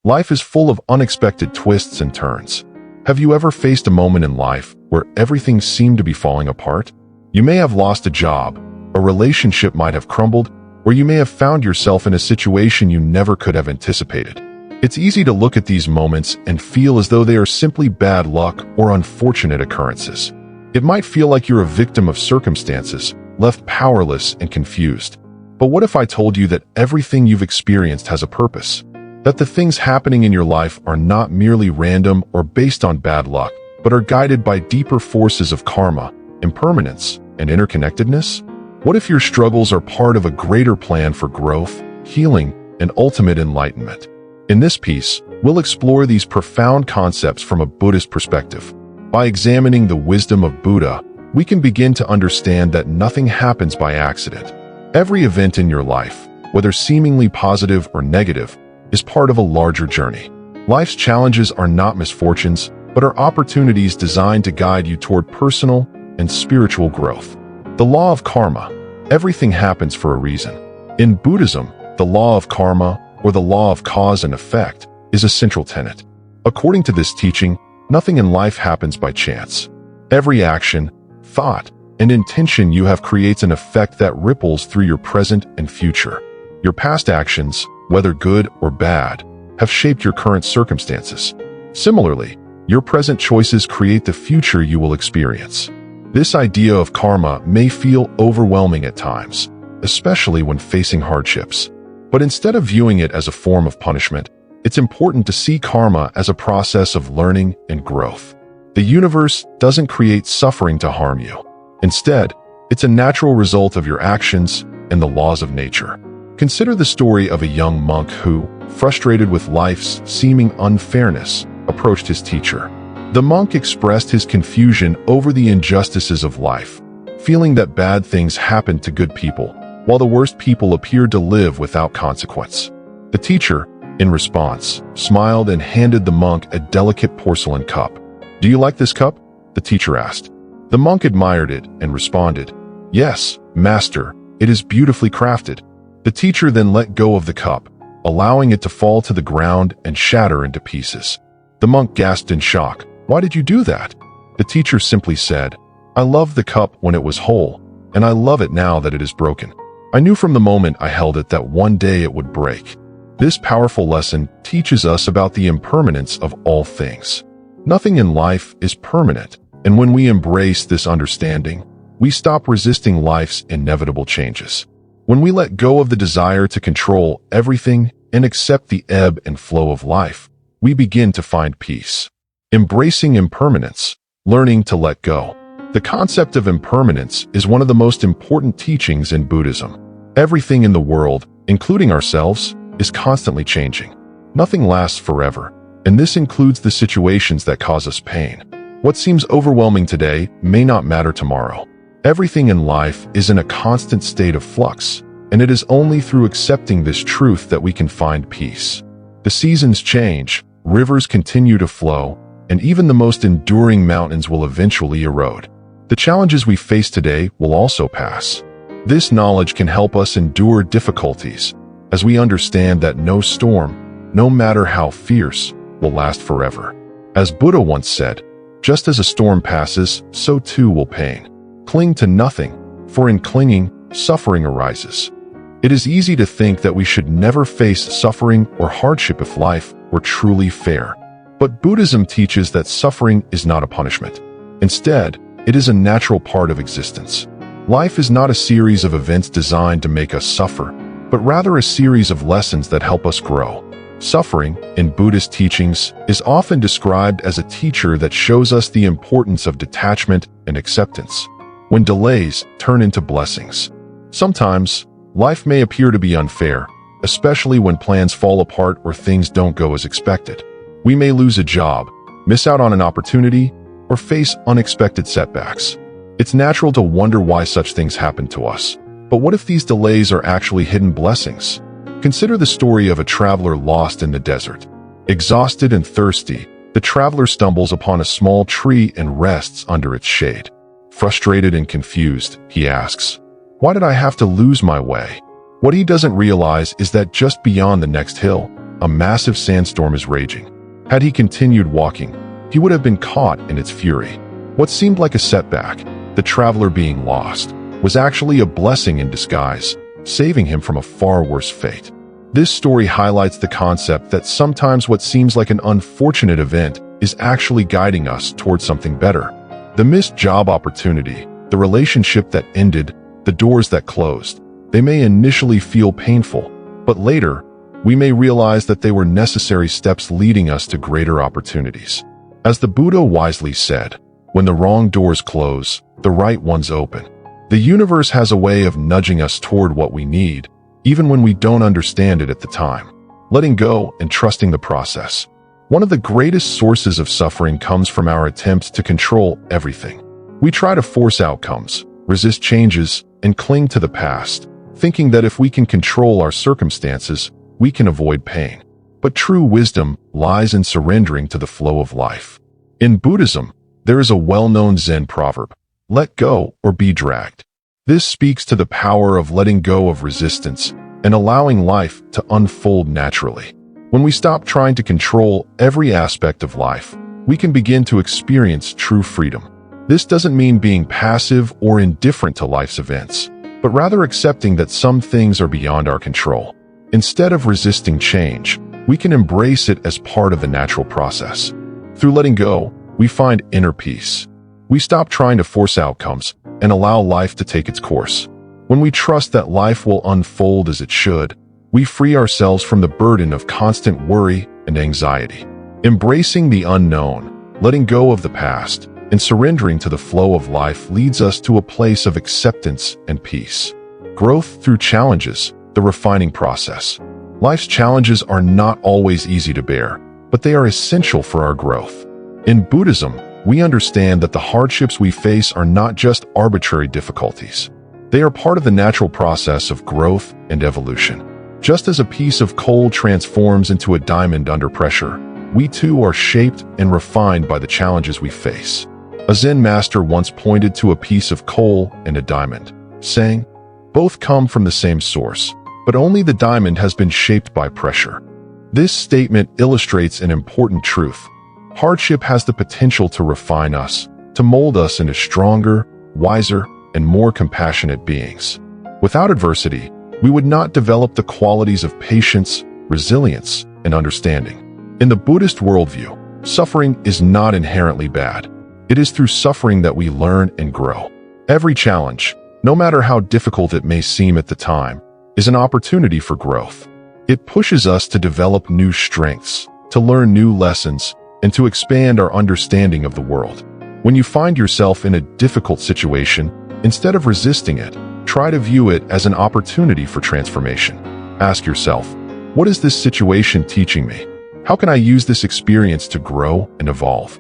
Life is full of unexpected twists and turns. Have you ever faced a moment in life where everything seemed to be falling apart? You may have lost a job, a relationship might have crumbled, or you may have found yourself in a situation you never could have anticipated. It's easy to look at these moments and feel as though they are simply bad luck or unfortunate occurrences. It might feel like you're a victim of circumstances, left powerless and confused. But what if I told you that everything you've experienced has a purpose? That the things happening in your life are not merely random or based on bad luck, but are guided by deeper forces of karma, impermanence, and interconnectedness? What if your struggles are part of a greater plan for growth, healing, and ultimate enlightenment? In this piece, we'll explore these profound concepts from a Buddhist perspective. By examining the wisdom of Buddha, we can begin to understand that nothing happens by accident. Every event in your life, whether seemingly positive or negative, is part of a larger journey. Life's challenges are not misfortunes, but are opportunities designed to guide you toward personal and spiritual growth. The law of karma. Everything happens for a reason. In Buddhism, the law of karma, or the law of cause and effect, is a central tenet. According to this teaching, nothing in life happens by chance. Every action, thought, and intention you have creates an effect that ripples through your present and future. Your past actions, whether good or bad, have shaped your current circumstances. Similarly, your present choices create the future you will experience. This idea of karma may feel overwhelming at times, especially when facing hardships. But instead of viewing it as a form of punishment, it's important to see karma as a process of learning and growth. The universe doesn't create suffering to harm you. Instead, it's a natural result of your actions and the laws of nature. Consider the story of a young monk who, frustrated with life's seeming unfairness, approached his teacher. The monk expressed his confusion over the injustices of life, feeling that bad things happened to good people, while the worst people appeared to live without consequence. The teacher, in response, smiled and handed the monk a delicate porcelain cup. "Do you like this cup?" the teacher asked. The monk admired it and responded, "Yes, master, it is beautifully crafted." The teacher then let go of the cup, allowing it to fall to the ground and shatter into pieces. The monk gasped in shock. "Why did you do that?" The teacher simply said, "I loved the cup when it was whole, and I love it now that it is broken. I knew from the moment I held it that one day it would break." This powerful lesson teaches us about the impermanence of all things. Nothing in life is permanent, and when we embrace this understanding, we stop resisting life's inevitable changes. When we let go of the desire to control everything and accept the ebb and flow of life, we begin to find peace. Embracing impermanence, learning to let go. The concept of impermanence is one of the most important teachings in Buddhism. Everything in the world, including ourselves, is constantly changing. Nothing lasts forever, and this includes the situations that cause us pain. What seems overwhelming today may not matter tomorrow. Everything in life is in a constant state of flux, and it is only through accepting this truth that we can find peace. The seasons change, rivers continue to flow, and even the most enduring mountains will eventually erode. The challenges we face today will also pass. This knowledge can help us endure difficulties, as we understand that no storm, no matter how fierce, will last forever. As Buddha once said, "Just as a storm passes, so too will pain. Cling to nothing, for in clinging, suffering arises." It is easy to think that we should never face suffering or hardship if life were truly fair. But Buddhism teaches that suffering is not a punishment. Instead, it is a natural part of existence. Life is not a series of events designed to make us suffer, but rather a series of lessons that help us grow. Suffering, in Buddhist teachings, is often described as a teacher that shows us the importance of detachment and acceptance, when delays turn into blessings. Sometimes, life may appear to be unfair, especially when plans fall apart or things don't go as expected. We may lose a job, miss out on an opportunity, or face unexpected setbacks. It's natural to wonder why such things happen to us. But what if these delays are actually hidden blessings? Consider the story of a traveler lost in the desert. Exhausted and thirsty, the traveler stumbles upon a small tree and rests under its shade. Frustrated and confused, he asks, "Why did I have to lose my way?" What he doesn't realize is that just beyond the next hill, a massive sandstorm is raging. Had he continued walking, he would have been caught in its fury. What seemed like a setback, the traveler being lost, was actually a blessing in disguise, saving him from a far worse fate. This story highlights the concept that sometimes what seems like an unfortunate event is actually guiding us towards something better. The missed job opportunity, the relationship that ended, the doors that closed, they may initially feel painful, but later, we may realize that they were necessary steps leading us to greater opportunities. As the Buddha wisely said, when the wrong doors close, the right ones open. The universe has a way of nudging us toward what we need, even when we don't understand it at the time. Letting go and trusting the process. One of the greatest sources of suffering comes from our attempts to control everything. We try to force outcomes, resist changes, and cling to the past, thinking that if we can control our circumstances, we can avoid pain. But true wisdom lies in surrendering to the flow of life. In Buddhism, there is a well-known Zen proverb, "Let go or be dragged." This speaks to the power of letting go of resistance and allowing life to unfold naturally. When we stop trying to control every aspect of life, we can begin to experience true freedom. This doesn't mean being passive or indifferent to life's events, but rather accepting that some things are beyond our control. Instead of resisting change, we can embrace it as part of the natural process. Through letting go, we find inner peace. We stop trying to force outcomes and allow life to take its course. When we trust that life will unfold as it should, we free ourselves from the burden of constant worry and anxiety. Embracing the unknown, letting go of the past, and surrendering to the flow of life leads us to a place of acceptance and peace. Growth through challenges, the refining process. Life's challenges are not always easy to bear, but they are essential for our growth. In Buddhism, we understand that the hardships we face are not just arbitrary difficulties. They are part of the natural process of growth and evolution. Just as a piece of coal transforms into a diamond under pressure, we too are shaped and refined by the challenges we face. A Zen master once pointed to a piece of coal and a diamond, saying, "Both come from the same source, but only the diamond has been shaped by pressure." This statement illustrates an important truth. Hardship has the potential to refine us, to mold us into stronger, wiser, and more compassionate beings. Without adversity, we would not develop the qualities of patience, resilience, and understanding. In the Buddhist worldview, suffering is not inherently bad. It is through suffering that we learn and grow. Every challenge, no matter how difficult it may seem at the time, is an opportunity for growth. It pushes us to develop new strengths, to learn new lessons, and to expand our understanding of the world. When you find yourself in a difficult situation, instead of resisting it, try to view it as an opportunity for transformation. Ask yourself, what is this situation teaching me? How can I use this experience to grow and evolve?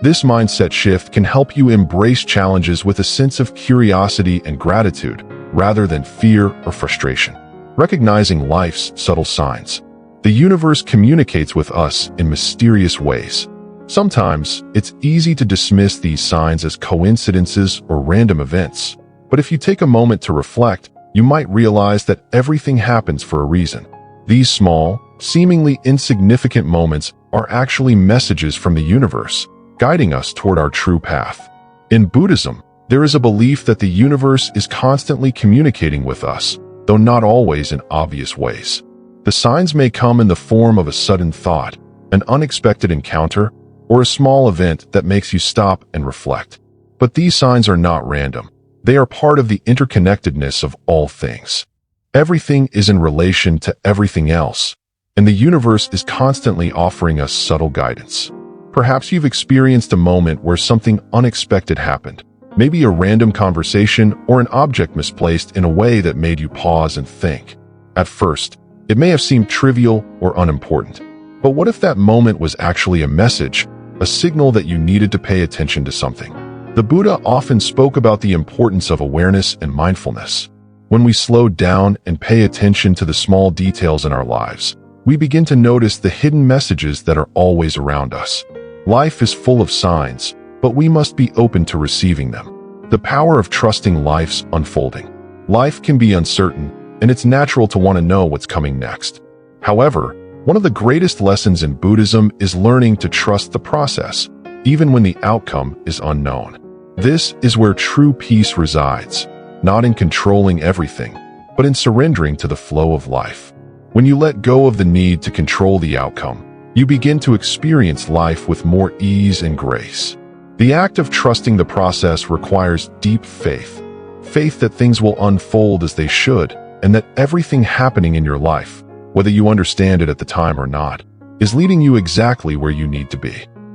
This mindset shift can help you embrace challenges with a sense of curiosity and gratitude, rather than fear or frustration. Recognizing life's subtle signs. The universe communicates with us in mysterious ways. Sometimes, it's easy to dismiss these signs as coincidences or random events. But if you take a moment to reflect, you might realize that everything happens for a reason. These small, seemingly insignificant moments are actually messages from the universe, guiding us toward our true path. In Buddhism, there is a belief that the universe is constantly communicating with us, though not always in obvious ways. The signs may come in the form of a sudden thought, an unexpected encounter, or a small event that makes you stop and reflect. But these signs are not random. They are part of the interconnectedness of all things. Everything is in relation to everything else, and the universe is constantly offering us subtle guidance. Perhaps you've experienced a moment where something unexpected happened, maybe a random conversation or an object misplaced in a way that made you pause and think. At first, it may have seemed trivial or unimportant. But what if that moment was actually a message, a signal that you needed to pay attention to something? The Buddha often spoke about the importance of awareness and mindfulness. When we slow down and pay attention to the small details in our lives, we begin to notice the hidden messages that are always around us. Life is full of signs, but we must be open to receiving them. The power of trusting life's unfolding. Life can be uncertain, and it's natural to want to know what's coming next. However, One of the greatest lessons in Buddhism is learning to trust the process, even when the outcome is unknown. This is where true peace resides, not in controlling everything, but in surrendering to the flow of life. When you let go of the need to control the outcome, you begin to experience life with more ease and grace. The act of trusting the process requires deep faith. Faith that things will unfold as they should, and that everything happening in your life, whether you understand it at the time or not, is leading you exactly where you need to be.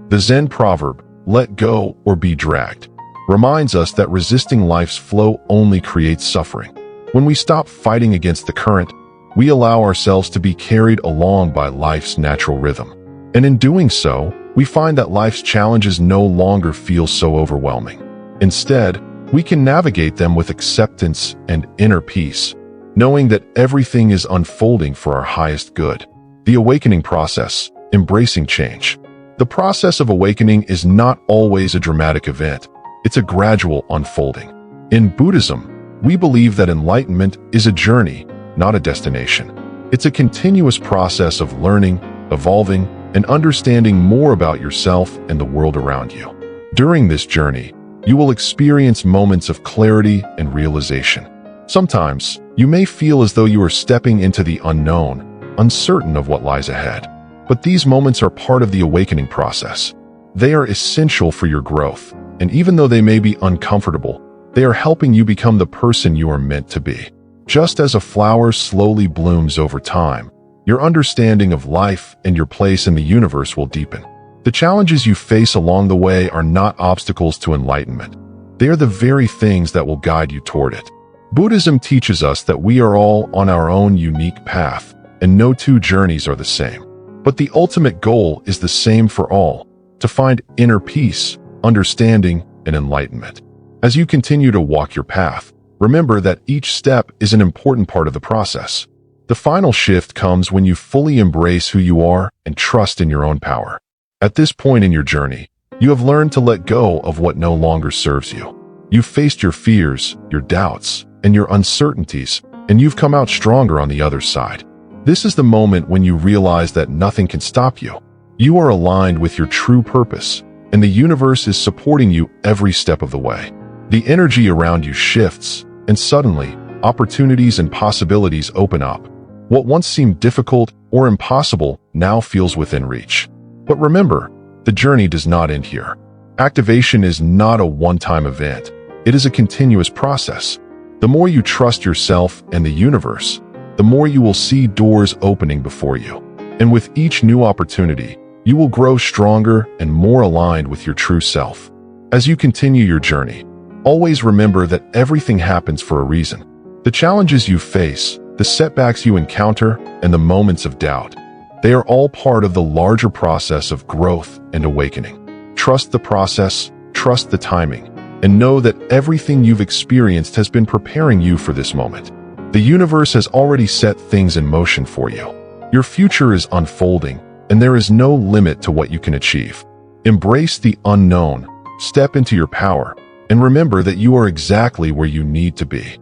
The Zen proverb, "Let go or be dragged," reminds us that resisting life's flow only creates suffering. When we stop fighting against the current, we allow ourselves to be carried along by life's natural rhythm. And in doing so, we find that life's challenges no longer feel so overwhelming. Instead, we can navigate them with acceptance and inner peace, knowing that everything is unfolding for our highest good. The awakening process, embracing change. The process of awakening is not always a dramatic event. It's a gradual unfolding. In Buddhism, we believe that enlightenment is a journey, not a destination. It's a continuous process of learning, evolving, and understanding more about yourself and the world around you. During this journey, you will experience moments of clarity and realization. Sometimes, you may feel as though you are stepping into the unknown, uncertain of what lies ahead. But these moments are part of the awakening process. They are essential for your growth, and even though they may be uncomfortable, they are helping you become the person you are meant to be. Just as a flower slowly blooms over time, your understanding of life and your place in the universe will deepen. The challenges you face along the way are not obstacles to enlightenment. They are the very things that will guide you toward it. Buddhism teaches us that we are all on our own unique path, and no two journeys are the same. But the ultimate goal is the same for all, to find inner peace, understanding, and enlightenment. As you continue to walk your path, remember that each step is an important part of the process. The final shift comes when you fully embrace who you are and trust in your own power. At this point in your journey, you have learned to let go of what no longer serves you. You've faced your fears, your doubts, and your uncertainties, and you've come out stronger on the other side. This is the moment when you realize that nothing can stop you. You are aligned with your true purpose, and the universe is supporting you every step of the way. The energy around you shifts, and suddenly, opportunities and possibilities open up. What once seemed difficult or impossible now feels within reach. But remember, the journey does not end here. Activation is not a one-time event. It is a continuous process. The more you trust yourself and the universe, the more you will see doors opening before you. And with each new opportunity, you will grow stronger and more aligned with your true self. As you continue your journey, always remember that everything happens for a reason. The challenges you face, the setbacks you encounter, and the moments of doubt, they are all part of the larger process of growth and awakening. Trust the process, trust the timing, and know that everything you've experienced has been preparing you for this moment. The universe has already set things in motion for you. Your future is unfolding, and there is no limit to what you can achieve. Embrace the unknown, step into your power, and remember that you are exactly where you need to be.